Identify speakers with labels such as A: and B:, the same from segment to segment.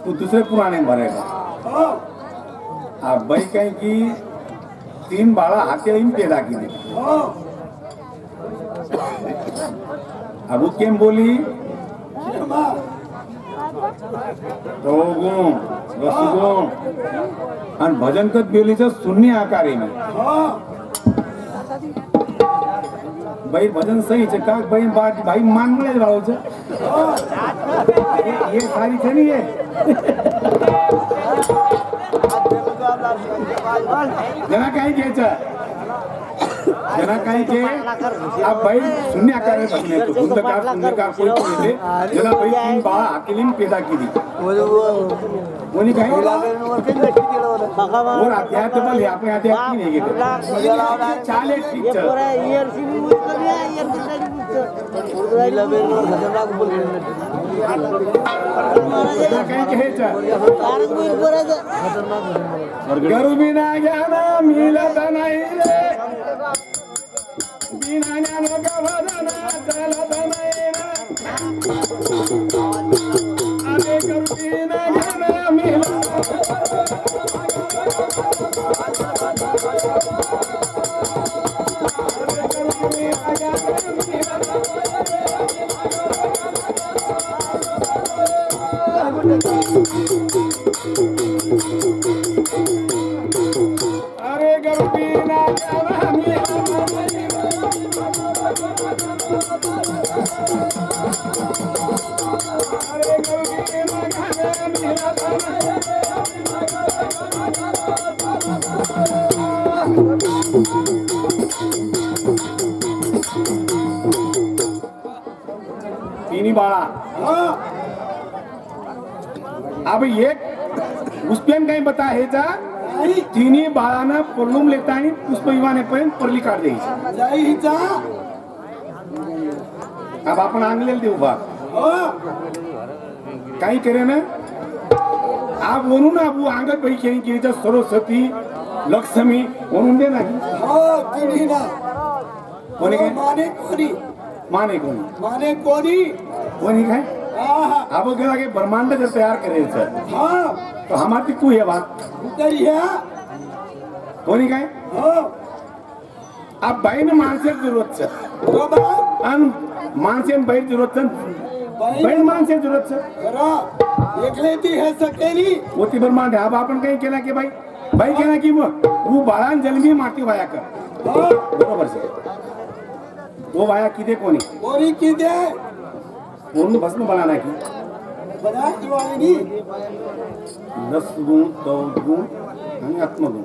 A: तू दूसरे पुराने भरेगा अब भाई कहीं की 3 बाड़ा हाथे इन पैदा की दे अब केम बोली गुण रसगुण आणि भजन तर बेलीचं शून्य आकार आहे भाई भजन सही છે का भाई भाई मान મળે જ છે ये सारी છે ને ये जना काही घ्यायचं जना काही के आप भाई शून्य आकार में भजन है तो शून्यकार कोई कोई थे जना भाई 3 बाळा हाकेलीन पैदा केली कोणी काही और अध्यात्म बल हे आपण अध्यात्म नाही घेत चाले ठीक छ गरु बिना ज्ञान मिलत नाही रे बिना ज्ञान भजन चलत नाही अरे गरु बिना ज्ञान मिलत अरे गरु बिना ज्ञान तीन बाळा अब एक उस्पेन काही बता है जा तिन्ही बाळांना पडलूम लेता आणि पुष्प विमाने पर्यंत परली काढ द्यायची अब आपण आंगलेल देऊ बा काही करे ना आप म्हणून आपू अंगत बाई खेळी केलीच्या सरस्वती लक्ष्मी म्हणून दे नाही कोणी काय माने कोणी कोणी काय अब गेला के ब्रह्मांड जर तयार करायचं तो हमारी तू ये बात कोणी काय अब बाई ने माणसे जरूरत छ माणसे बाई जरूरत बाई माणसे जरूरत छ
B: एकले ती हे सकेली
A: होती ब्रह्मांड अब आपण काही केला की बाई केला की मग वो बाळान जन्मी माती वाया कर बरोबर से वो वाया किदे कोणी
B: किदे
A: पूर्ण भस्म बनाना की
B: बना दिवाली
A: 10 गुण 14 गुण आणि आत्मगुण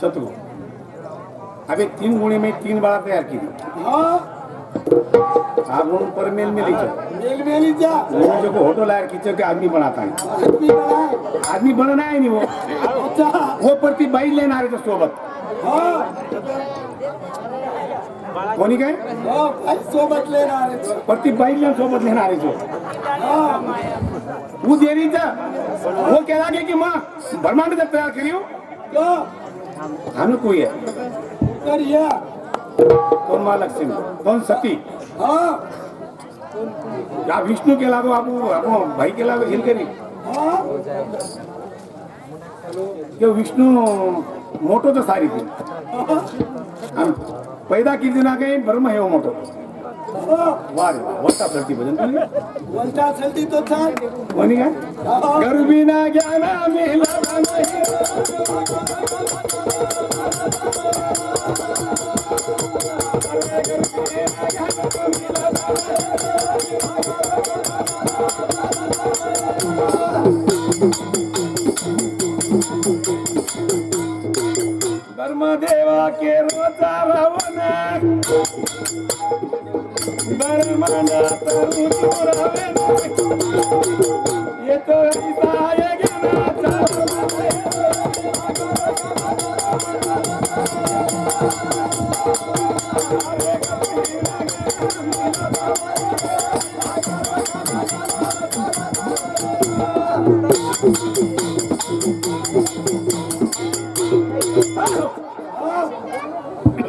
A: सतगुण अबे 3 गुणे में 3 बार तैयार की आप गुण पर मेल मिली जा जो को होटल लायर कीचड़ के आदमी बनाता है आदमी बनना है नहीं वो प्रति बाई लेना है तो सोबत कोणी काय
B: सोबत लेणार
A: प्रति बाई सोबत लेणार आहे वो देरीचा वो केला की मां ब्रह्मांड जब तयार करियो हम कोई है कौन मां लक्ष्मी कौन सती या विष्णु के लागो आपको भाई के लागो हिल करी ये विष्णु मोटो तो सारी थी पैदा की दिना काही ब्रह्म है वो मोटो वारे वल्टा चलती भजन तुझी
B: वल्टा चलती तो था
A: कोणी काय गरु बिना ज्ञान मिलत नाही धर्मदेवा के रोजा रावण बरमनात रुजुरावे ये तो ईसाय ज्ञानाचा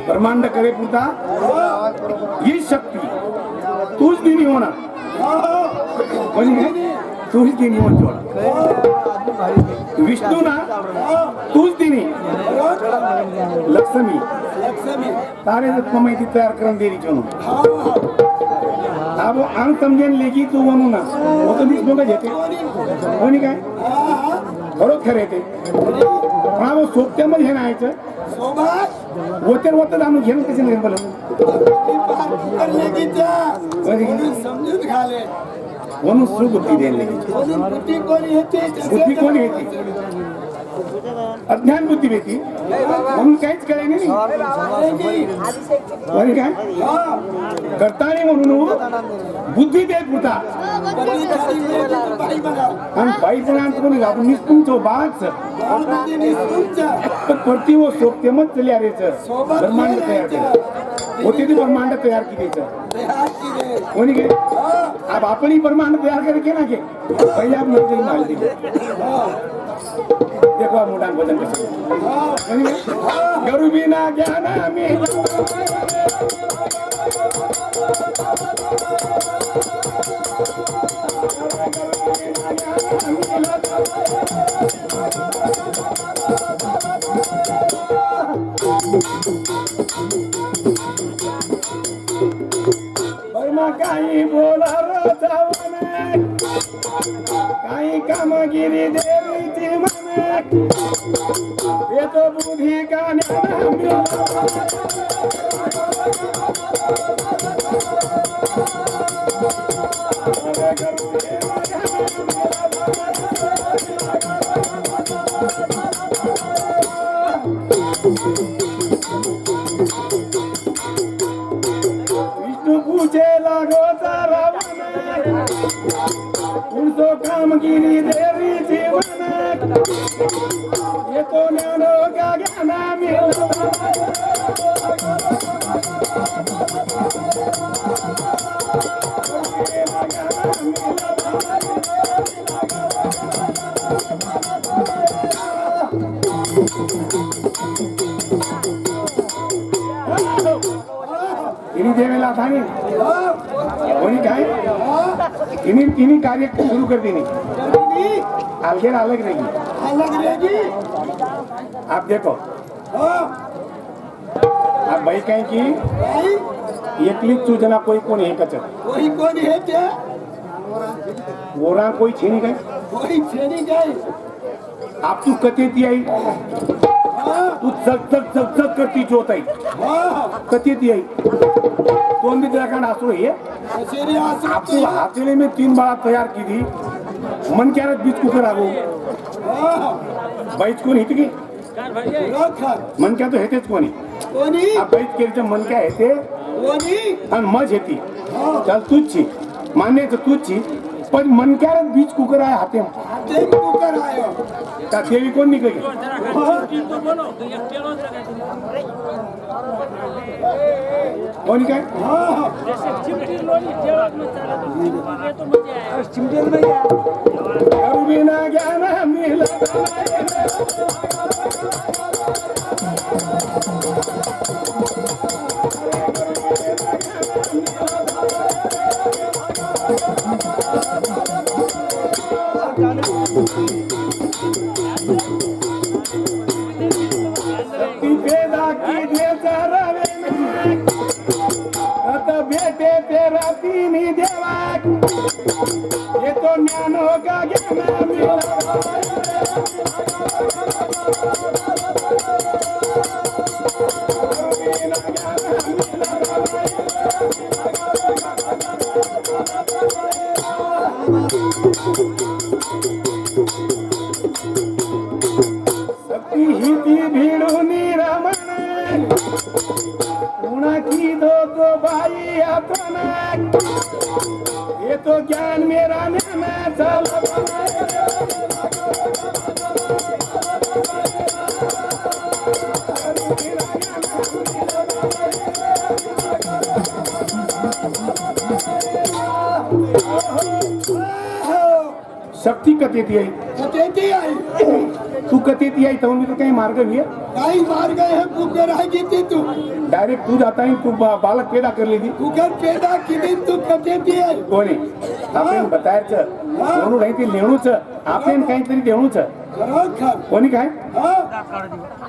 A: ब्रह्मांड करे पुरता ही शक्ती तूच दिनी होणार तूच तिने म्हणतो विष्णू ना तूच तिने लक्ष्मी
B: लक्ष्मी
A: तारे माहिती तयार करून दिली म्हणून
B: हा
A: अब अंग समजेन लेकी तू म्हणू ना वो तो विष्णू का घेते कोणी काय खरोच खरं येते हा वो सोबत्यामध्ये हे नाहीचं
B: सोबत
A: होते होतं जाणून घेणं कसे नाही बोल
B: समजून घाले
A: म्हणून सुबुद्धी द्यायला लागेल
B: म्हणून बुद्धी कोणी येते
A: बुद्धी कोणी येते अज्ञान बुद्धी येते म्हणून काहीच कळाय नाही कोणी काय करताना म्हणून बुद्धी दे पुरता आणि बाई पण आणतो कोणी आपण निष्पुंचो बाच पण परती वो सोबते मग चली आरेच ब्रह्मांड तयार केलं होते ते ब्रह्मांड तयार केलीच कोणी के अब आपण ही ब्रह्मांड तयार करके ना के पहिले आप नजर माल दिले देखो आप मोठा भजन कसं गरु बिना ज्ञान में काही बोला काही कामगिरी देवीची मन येतो बुद्धी का विष्णू पूजे लागो रावण उनसो कामगिरी देवी जीवन ये तो ज्ञानो का ज्ञान मिला इन्हीं देवेला था नहीं कोणी काय इन्हीं कार्य शुरू कर देनी अलग अलग रहेगी
B: अलग रहेगी
A: आप देखो आप भाई कहें कि
B: भाई
A: एकली सूचना कोई कोणी हे कचर
B: कोई कोणी येते
A: वोरा कोई छेनी काय
B: कोई छेनी गई
A: आप तू कथे ती आई तू जग जग जग जग करती जोत आई कथे ती आई कोण भी तेरा कांड आसो ये आप तू हाथेले में 3 बार तैयार की थी मन क्या रख बीच कुकर आगो बाईच कोण हित की मन क्या तो हेतेच कोणी
B: कोणी
A: आप बाईच केलीचं मन क्या हेते
B: कोणी
A: आणि मज हेती चल तूच मान्याचं तूच पण मन क्या रख बीच कुकर आहे हाते
B: ते कुकर आयो
A: का देवी कोण निघली कोणी काय गरु बिना ज्ञान मिला पैदा की दे बेटे तेरा तीन देवा ये तो ज्ञानो का ज्ञान मिला सती ही थी भीड़ूनी रमण की दो तो भाई अपना ये तो ज्ञान मेरा ज्ञान चल शक्ती कथेती आई
B: कथेती आई
A: तू कथेती आई तो मी तो काही मार्ग भी है
B: काही मार्ग है कुकर आहे किती तू
A: डायरेक्ट तू जाता है तू बालक पैदा कर ली थी
B: कुकर पैदा किती तू कथेती आई
A: कोणी आपण बतायचं म्हणून आहे ते लेणूच आपण काहीतरी देणूच
B: खरोखर
A: कोणी काय
B: હા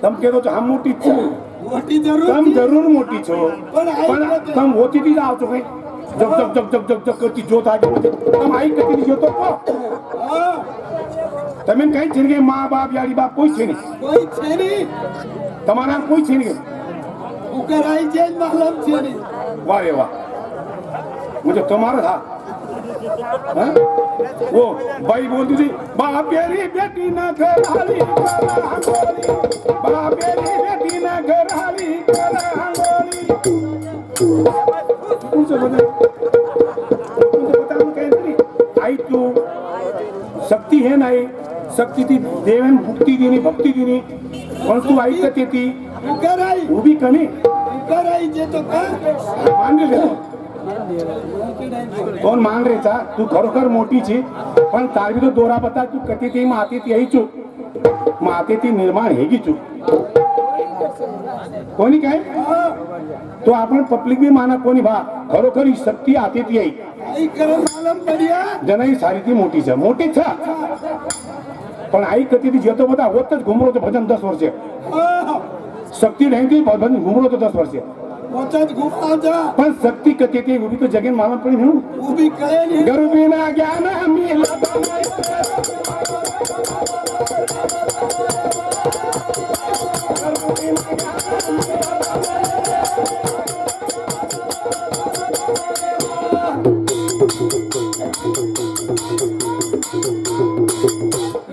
A: તમ કેતો છો આમ મોટી જ છે
B: મોટી જરૂર
A: તમ જરૂર મોટી છો
B: પણ આઈ
A: પણ
B: નથી.
A: તમ હોતી થી જાવ છો કઈ જગ જગ જગ જગ જગ જગ કરતી જોત આગે મને તમ આઈ કતી જોતો કો
B: હા
A: તમે કઈ છે કે મા બાપ યારી બાપ કોઈ છે નહીં
B: કોઈ છે નહીં
A: તમારા કોઈ છે નહીં
B: કુકર આઈ જાય ને માલમ છે નહીં
A: वाह रे वाह मुझे तुम्हारा था हाँ? वो भाई बोलती थी बाप मेरी बेटी ना घर हाली करा हंगोली बाप मेरी बेटी ना घर हाली करा हंगोली मुझे बता नहीं आई तू शक्ती है नाही शक्ती ती देवन भक्ती दिनी भक्ती दिनी पण तू ऐकत येती
B: કુકર આઈ
A: उभी कमी
B: કુકર આઈ જે તો કા
A: मान रे कोण मान रे चा तू खरोखर मोठी छी पण तारवी तो दोरा बता तू कती ती माती ती आई चूक माती ती निर्माण हेगी चूक कोणी काय तो आपण पब्लिक बी माना कोणी भा खरोखर ही शक्ती आती ती आई
B: આઈ કરે માલમ પડ્યા
A: जनाई सारी ती मोठी છે मोठी છે પણ आई कती ती जेतो बता होतच घुमरो तो भजन 10 वर्ष
B: હા
A: शक्ती नाही ती भजन घुमरो तो 10 वर्ष
B: પોતાજ ઘુમા જા
A: पण शक्ती कती ती उभी तो जगेन मालम पडी म्हणून
B: ઊભી કરે નહીં
A: गरुबीना ज्ञान मिला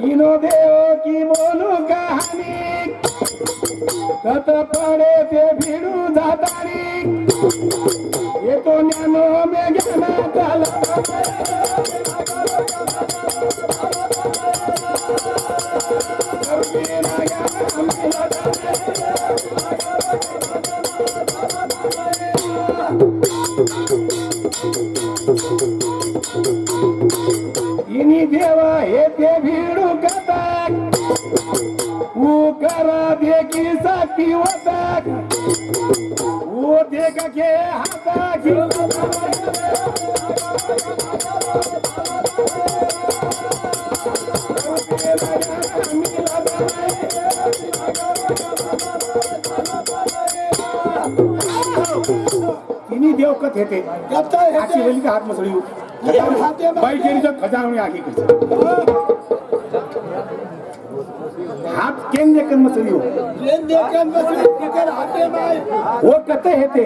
A: इनो देव की बोलू कहानी कत पडे ते भिडू जातानी येतो ज्ञानो में ज्ञान झाला इनी देवा हे ते भिडू कथाक करा देखी शक्ती होताक वो देख के हाता तिनी देव कथ येते
B: કતા
A: आखी
B: હે
A: वेली का हात मसळी बाई केली खजावणी आखी करते हात केन देखन मसळी हो
B: ટ્રેન દેખન બસ કુકર હાથે માં
A: वो कथ येते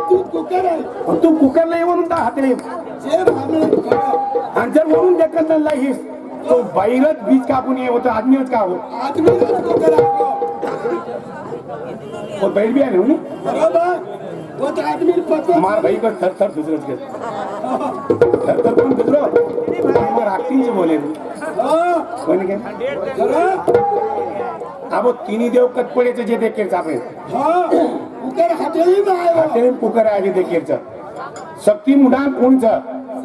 B: તું કુકર આઈ
A: तू कुकरला येऊन ता हाते
B: જે ભામણે ખરો
A: आणि जर वरून देखत लाहीस तो बाहेरच बीज कापून ये होतं आदमीच का हो
B: આદમી જ કુકર આખો
A: वो बैठ भी आहे ना
B: બરોબર वो तो आदमी पतो
A: मार भाई का थर थर गुजरत गेल थर थर कोण गुजरो मार एक्टिंग बोले
B: હા
A: कोणी काय
B: ખરો
A: आबो तिन्ही देव कटपडेचे जे देखेच आपण
B: હા કુકર હાથે માં આવ્યો
A: ते कुकर आहे जे देखेच शक्ती मुडान कोणचं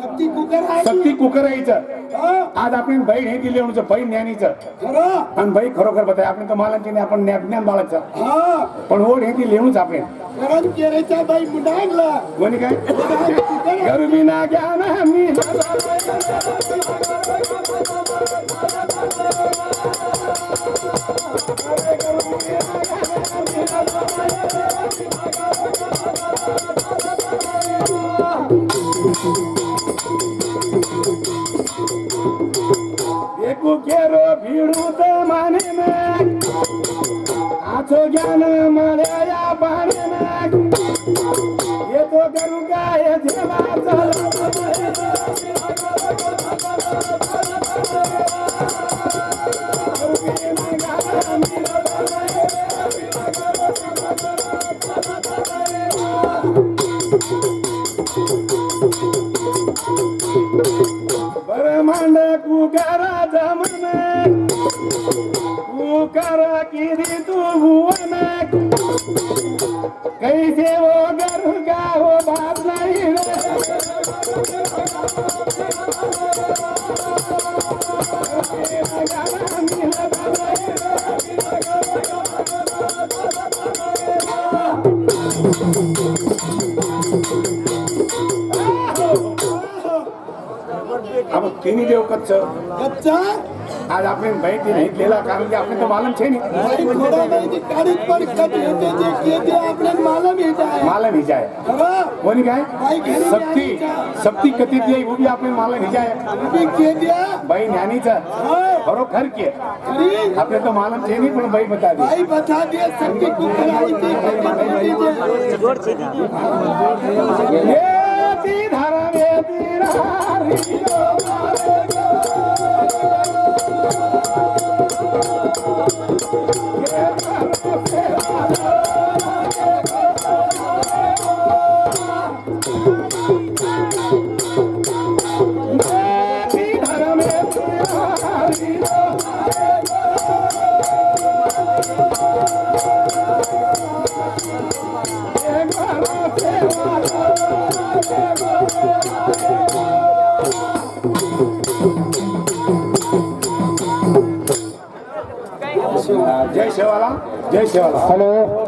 B: શક્તિ કુકર આઈ
A: शक्ती कुकर आहेचं
B: હા
A: आज आपण बाई हे दिले म्हणून बाई ज्ञानीचं
B: ખરો
A: आणि बाई खरोखर बताय आपण तर मालांची नाही आपण ज्ञान बाळाचं
B: હા
A: पण ओढ हे ती लेणूच आपण
B: કરન કેરેचा बाई मुंडागला
A: कोणी काय
B: કુકર
A: गरुबीना ज्ञान मी देखो केरो भीड़ू तो माने में आछो ज्ञान मळ्या या पाणी में ये तो करू काय देवा ब्रह्मांड कुकरा जमन कुकरा किरी तू भुवन कैसे वो गरु का हो बात नहीं अब तिन्ही देव कच्च
B: कच्चा
A: आज આપણે ભાઈ થી નહીં લેલા કારણ કે આપણે તો માલમ છે ને
B: भाई थोड़ा भाई की कारिक पर कट हेते जे केते आपले मालूम ही जाए
A: मालम ही जाए
B: हवा
A: कोणी काय
B: भाई घेरी
A: सक्ती सक्ती कती ती वो भी આપણે मालम ही जाए
B: भी के दिया
A: भाई ज्ञानीचा खरोखर के
B: अरे
A: આપણે તો मालम છે નહીં પણ ભાई बता दे
B: भाई बता दिया शक्ति को कराई थी
A: ये ती धारा रे तीरा रियो जय शेवाला हेलो